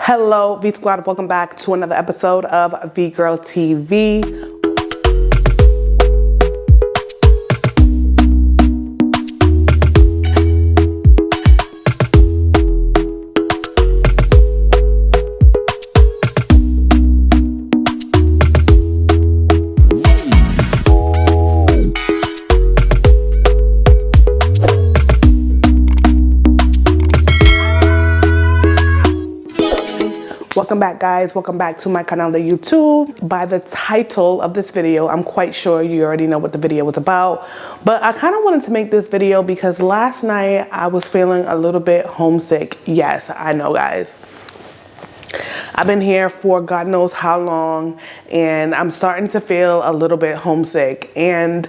Hello, V Squad. Welcome back to another episode of VGirlTV. Welcome back, guys. Welcome back to my channel on YouTube. By the title of this video, I'm quite sure you already know what the video was about, but I kind of wanted to make this video because last night I was feeling a little bit homesick. Yes, I know, guys. I've been here for God knows how long, and I'm starting to feel a little bit homesick. And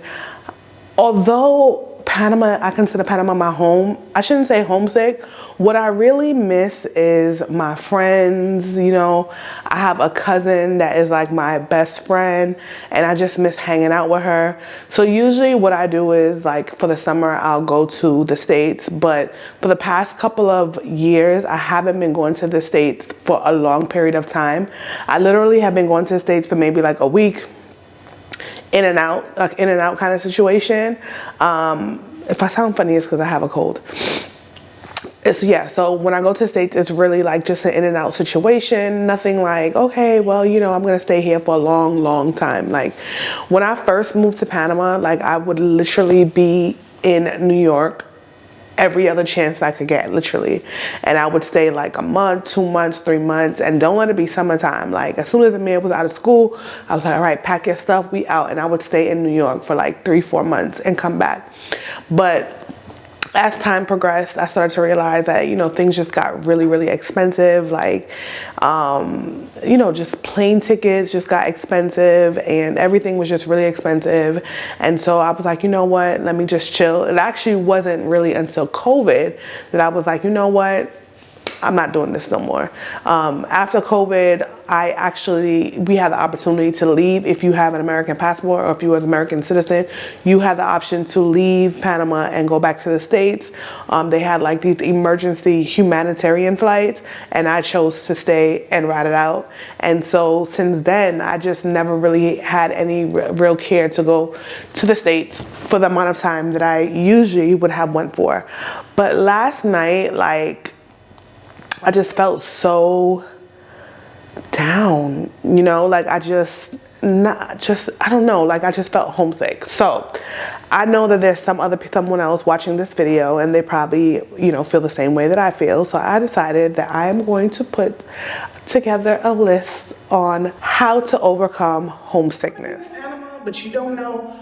although Panama, I consider Panama my home, I shouldn't say homesick. What I really miss is my friends. You know, I have a cousin that is like my best friend, and I just miss hanging out with her. So usually what I do is, like, for the summer, I'll go to the States. But for the past couple of years, I haven't been going to the States for a long period of time. I literally have been going to the States for maybe like a week, in and out kind of situation. If I sound funny, it's because I have a cold. So when I go to the States, it's really like just an in and out situation. Nothing like, okay, well, you know, I'm gonna stay here for a long time. Like, when I first moved to Panama, like, I would literally be in New York every other chance I could get, literally. And I would stay like a month, 2 months, 3 months, and don't let it be summertime. Like, as soon as Amir was out of school, I was like, all right, pack your stuff, we out. And I would stay in New York for like 3-4 months and come back. But as time progressed, I started to realize that, you know, things just got really expensive. Like, you know, just plane tickets just got expensive, and everything was just really expensive. And so I was like, you know what, let me just chill. It actually wasn't really until COVID that I was like, you know what, I'm not doing this no more. After COVID, we had the opportunity to leave. If you have an American passport or if you're an American citizen, you had the option to leave Panama and go back to the States. They had like these emergency humanitarian flights, and I chose to stay and ride it out. And so since then, I just never really had any real care to go to the States for the amount of time that I usually would have went for. But last night, like, I just felt so down, you know, like I don't know, like I just felt homesick. So I know that there's someone else watching this video, and they probably, you know, feel the same way that I feel. So I decided that I am going to put together a list on how to overcome homesickness. But you don't know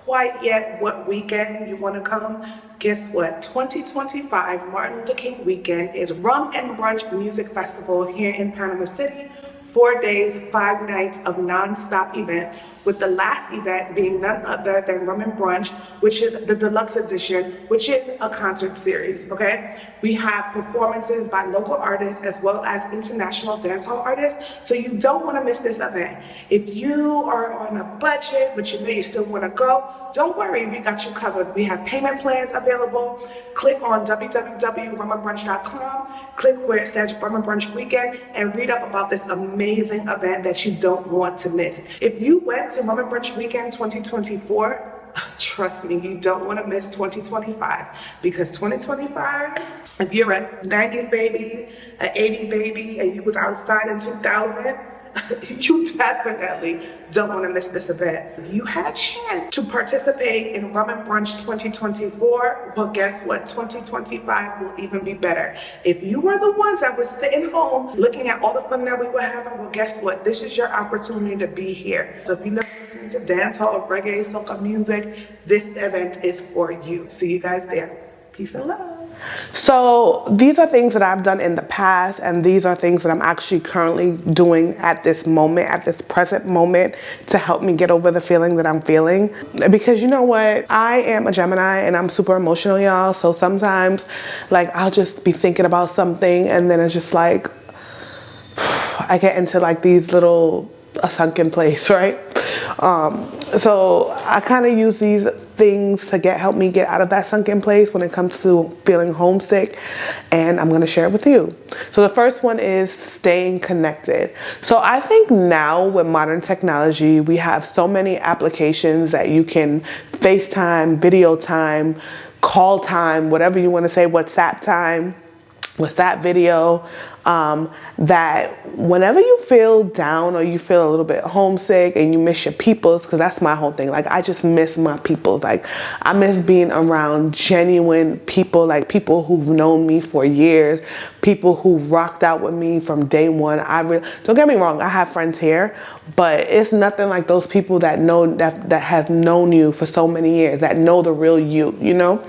quite yet what weekend you want to come. Guess what? 2025 Martin Luther King weekend is Rum and Brunch Music Festival here in Panama City. 4 days, 5 nights of non-stop event, with the last event being none other than Rum and Brunch, which is the deluxe edition, which is a concert series, okay? We have performances by local artists as well as international dancehall artists, so you don't want to miss this event. If you are on a budget, but you know you still want to go, don't worry, we got you covered. We have payment plans available. Click on www.rumandbrunch.com, click where it says Rum and Brunch Weekend, and read up about this amazing event that you don't want to miss. If you went to Rum and Brunch Weekend 2024, trust me, you don't want to miss 2025, because 2025, if you're a 90s baby, an 80s baby, and you was outside in 2000, you definitely don't want to miss this event. If you had a chance to participate in Rum and Brunch 2024, well, guess what? 2025 will even be better. If you were the ones that was sitting home looking at all the fun that we were having, well, guess what? This is your opportunity to be here. So if you listen to dancehall, reggae, soca music, this event is for you. See you guys there. Peace and love. So these are things that I've done in the past, and these are things that I'm actually currently doing at this moment, at this present moment, to help me get over the feeling that I'm feeling. Because you know what? I am a Gemini and I'm super emotional, y'all. So sometimes, like, I'll just be thinking about something, and then it's just like, I get into like these little, a sunken place, right? So I kind of use these things to help me get out of that sunken place when it comes to feeling homesick, and I'm going to share it with you. So the first one is staying connected. So I think now with modern technology, we have so many applications that you can FaceTime, video time, call time, whatever you want to say, WhatsApp time, WhatsApp video, that whenever you feel down or you feel a little bit homesick and you miss your peoples, because that's my whole thing, like I just miss my peoples. Like I miss being around genuine people, like people who've known me for years, people who rocked out with me from day one. Don't get me wrong, I have friends here, but it's nothing like those people that have known you for so many years, that know the real you, you know?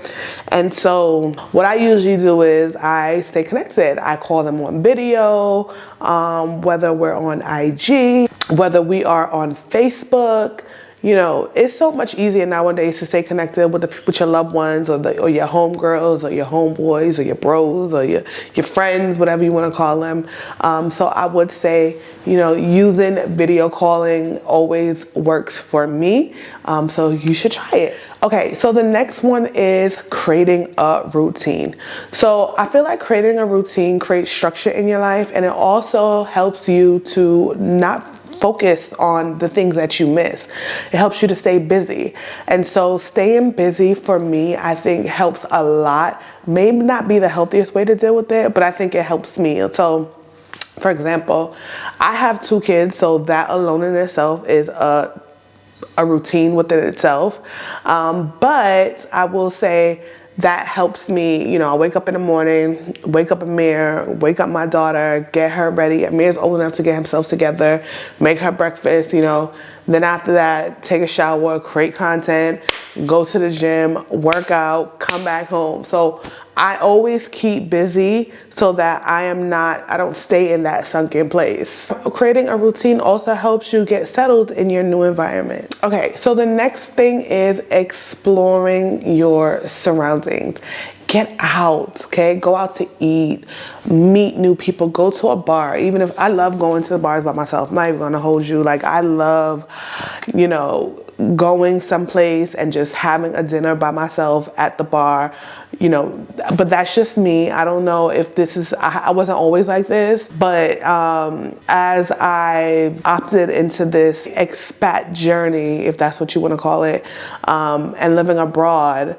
And so what I usually do is I stay connected. I call them on video, whether we're on IG, whether we are on Facebook. You know, it's so much easier nowadays to stay connected with your loved ones, or your homegirls, or your homeboys, or your bros, or your friends, whatever you want to call them. So I would say, you know, using video calling always works for me. So you should try it. Okay, so the next one is creating a routine. So I feel like creating a routine creates structure in your life, and it also helps you to not focus on the things that you miss. It helps you to stay busy. And so staying busy for me, I think helps a lot. Maybe not be the healthiest way to deal with it, but I think it helps me. So for example, I have 2 kids, so that alone in itself is a routine within itself. But I will say that helps me, you know, I wake up in the morning, wake up Amir, wake up my daughter, get her ready. Amir's old enough to get himself together, make her breakfast, you know. Then after that, take a shower, create content, go to the gym, work out, come back home. So I always keep busy so that I don't stay in that sunken place. Creating a routine also helps you get settled in your new environment. Okay, so the next thing is exploring your surroundings. Get out, okay? Go out to eat, meet new people, go to a bar. Even if I love going to the bars by myself, I'm not even gonna hold you. Like I love, you know, going someplace and just having a dinner by myself at the bar, you know, but that's just me. I don't know if this is, I wasn't always like this, but as I opted into this expat journey, if that's what you want to call it, and living abroad,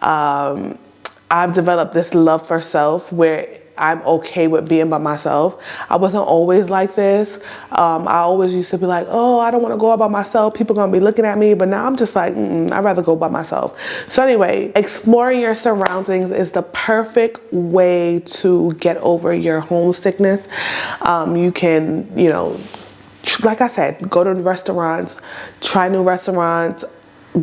I've developed this love for self where I'm okay with being by myself. I wasn't always like this. I always used to be like, oh, I don't want to go out by myself. People are going to be looking at me. But now I'm just like, I'd rather go by myself. So anyway, exploring your surroundings is the perfect way to get over your homesickness. You can, you know, like I said, go to restaurants, try new restaurants,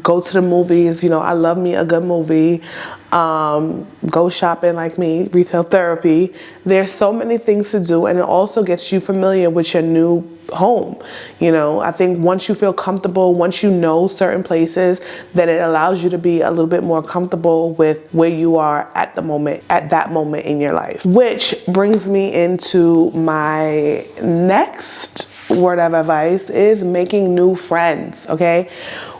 go to the movies. You know, I love me a good movie. Go shopping like me, retail therapy. There's so many things to do, and it also gets you familiar with your new home. You know, I think once you feel comfortable, once you know certain places, then it allows you to be a little bit more comfortable with where you are at that moment in your life. Which brings me into my next word of advice is making new friends, okay?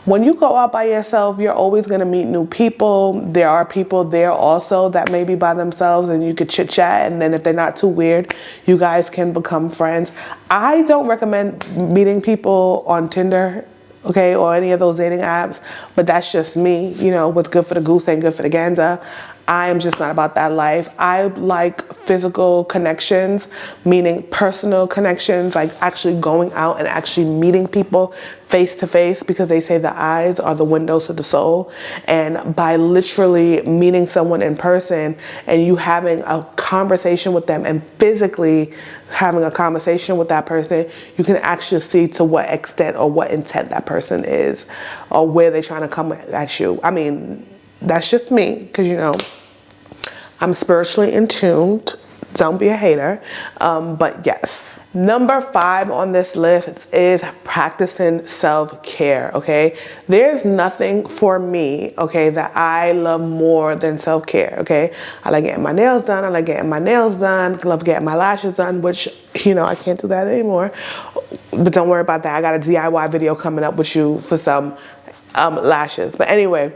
When you go out by yourself, you're always going to meet new people. There are people there also that may be by themselves, and you could chit chat, and then if they're not too weird, you guys can become friends. I don't recommend meeting people on Tinder, okay, or any of those dating apps, but that's just me. You know, what's good for the goose ain't good for the gander. I am just not about that life. I like physical connections, meaning personal connections, like actually going out and actually meeting people face to face, because they say the eyes are the windows to the soul. And by literally meeting someone in person and you having a conversation with them and physically having a conversation with that person, you can actually see to what extent or what intent that person is, or where they're trying to come at you. I mean, that's just me, because, you know, I'm spiritually in tuned. Don't be a hater. But yes. Number 5 on this list is practicing self-care, okay? There's nothing for me, okay, that I love more than self-care, okay? I like getting my nails done. I like getting my nails done. I love getting my lashes done, which, you know, I can't do that anymore. But don't worry about that. I got a DIY video coming up with you for some lashes. But anyway,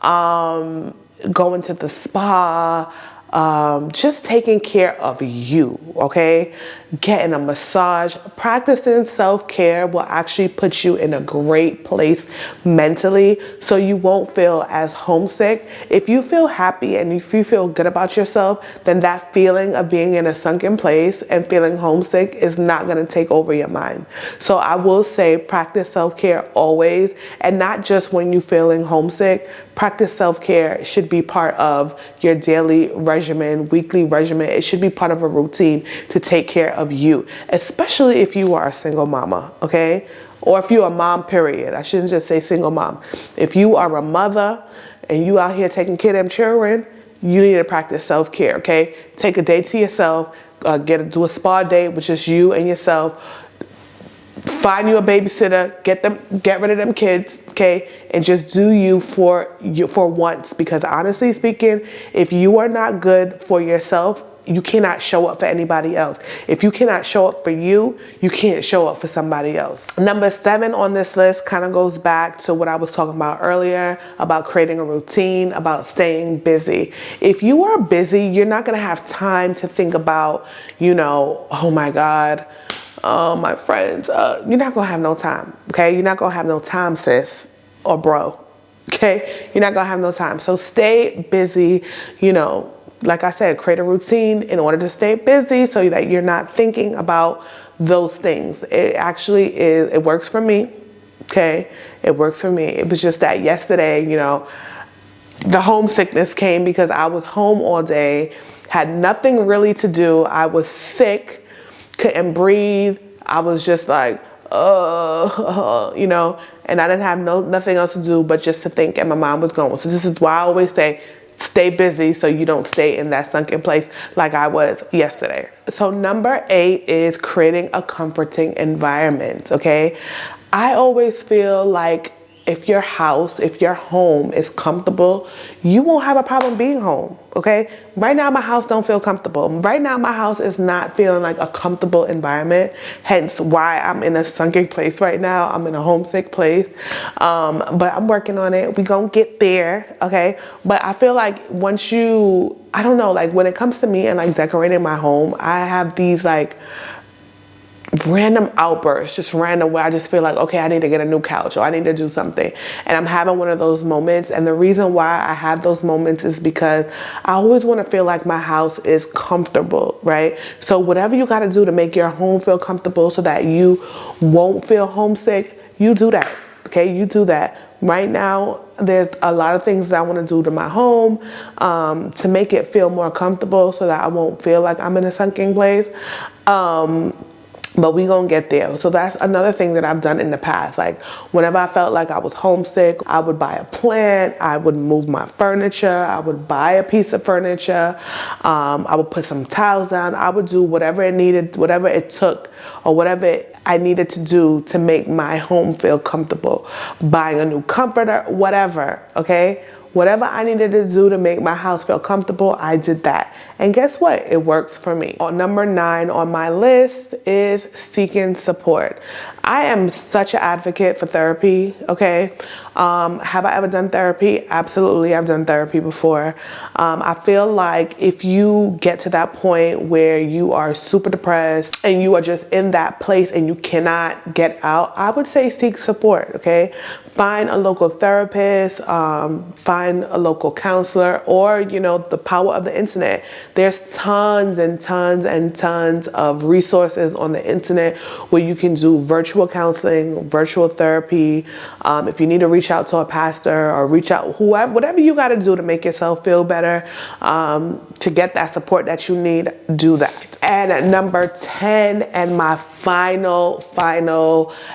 going to the spa, just taking care of you, okay? Getting a massage, practicing self-care will actually put you in a great place mentally, so you won't feel as homesick. If you feel happy and if you feel good about yourself, then that feeling of being in a sunken place and feeling homesick is not going to take over your mind. So I will say practice self-care always, and not just when you're feeling homesick. Practice self-care. It should be part of your daily regimen, weekly regimen. It should be part of a routine to take care of you, especially if you are a single mama, okay? Or if you're a mom, period. I shouldn't just say single mom. If you are a mother and you out here taking care of them children, you need to practice self-care, okay? Take a day to yourself, do a spa date with just you and yourself. Find you a babysitter, get rid of them kids, okay? And just do you for once, because honestly speaking, if you are not good for yourself, you cannot show up for anybody else. If you cannot show up for you, you can't show up for somebody else. Number 7 on this list kind of goes back to what I was talking about earlier, about creating a routine, about staying busy. If you are busy, you're not gonna have time to think about, oh my God, my friends, you're not gonna have no time, okay? You're not gonna have no time, sis or bro, okay? You're not gonna have no time. So stay busy, like I said, create a routine in order to stay busy so that you're not thinking about those things. It actually is, it works for me, okay? It works for me. It was just that yesterday, the homesickness came because I was home all day, had nothing really to do. I was sick, couldn't breathe. I was just like, and I didn't have nothing else to do but just to think, and my mind was going. So this is why I always say, stay busy so you don't stay in that sunken place like I was yesterday. So number 8 is creating a comforting environment, okay? I always feel like if your home is comfortable, you won't have a problem being home, okay? Right now, my house don't feel comfortable. Right now, my house is not feeling like a comfortable environment, hence why I'm in a sunken place right now. I'm in a homesick place, but I'm working on it. We gonna get there, okay? But I feel like once I don't know, like when it comes to me and like decorating my home, I have these like random outbursts, just random, where I just feel like, okay, I need to get a new couch or I need to do something. And I'm having one of those moments. And the reason why I have those moments is because I always want to feel like my house is comfortable, right? So whatever you got to do to make your home feel comfortable so that you won't feel homesick, you do that, okay? You do that. Right now, there's a lot of things that I want to do to my home to make it feel more comfortable so that I won't feel like I'm in a sunken place. But we gonna get there. So that's another thing that I've done in the past. Like whenever I felt like I was homesick, I would buy a plant, I would move my furniture, I would buy a piece of furniture, I would put some tiles down, I would do whatever it needed, whatever it took, or whatever I needed to do to make my home feel comfortable. Buying a new comforter, whatever, okay? Whatever I needed to do to make my house feel comfortable, I did that. And guess what? It works for me. Number 9 on my list is seeking support. I am such an advocate for therapy, okay? Have I ever done therapy? Absolutely, I've done therapy before. I feel like if you get to that point where you are super depressed and you are just in that place and you cannot get out, I would say seek support, okay? Find a local therapist, find a local counselor, or, the power of the internet. There's tons and tons and tons of resources on the internet where you can do virtual counseling, virtual therapy. If you need to reach out to a pastor or reach out, whatever you got to do to make yourself feel better, to get that support that you need, do that. And at number 10, and my final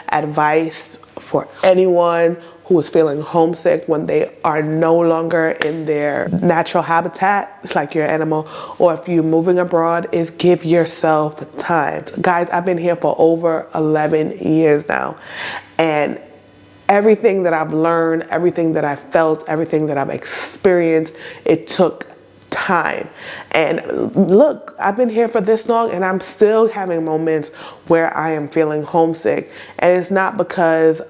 advice for anyone who is feeling homesick when they are no longer in their natural habitat, like your animal, or if you're moving abroad, is give yourself time. Guys, I've been here for over 11 years now, and everything that I've learned, everything that I've felt, everything that I've experienced, it took time. And look, I've been here for this long and I'm still having moments where I am feeling homesick. And it's not because,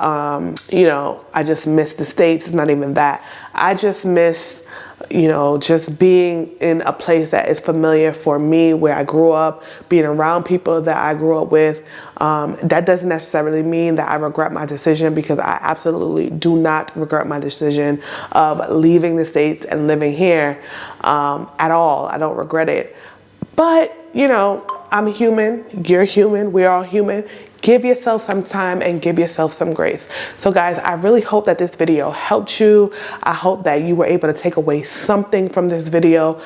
you know, I just miss the States. It's not even that. I just miss, you know, just being in a place that is familiar for me, where I grew up, being around people that I grew up with. That doesn't necessarily mean that I regret my decision, because I absolutely do not regret my decision of leaving the States and living here at all. I don't regret it. But, you know, I'm human, you're human, we're all human. Give yourself some time and give yourself some grace. So guys, I really hope that this video helped you. I hope that you were able to take away something from this video.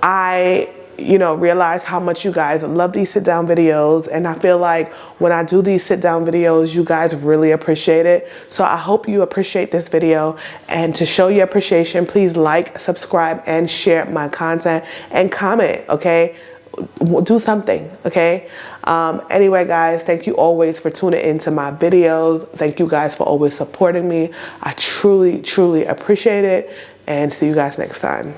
I, you know, realize how much you guys love these sit down videos, and I feel like when I do these sit down videos, you guys really appreciate it. So I hope you appreciate this video, and to show your appreciation, please like, subscribe, and share my content, and comment, okay? Do something, okay? Anyway, guys, thank you always for tuning into my videos. Thank you guys for always supporting me. I truly, truly appreciate it, and see you guys next time.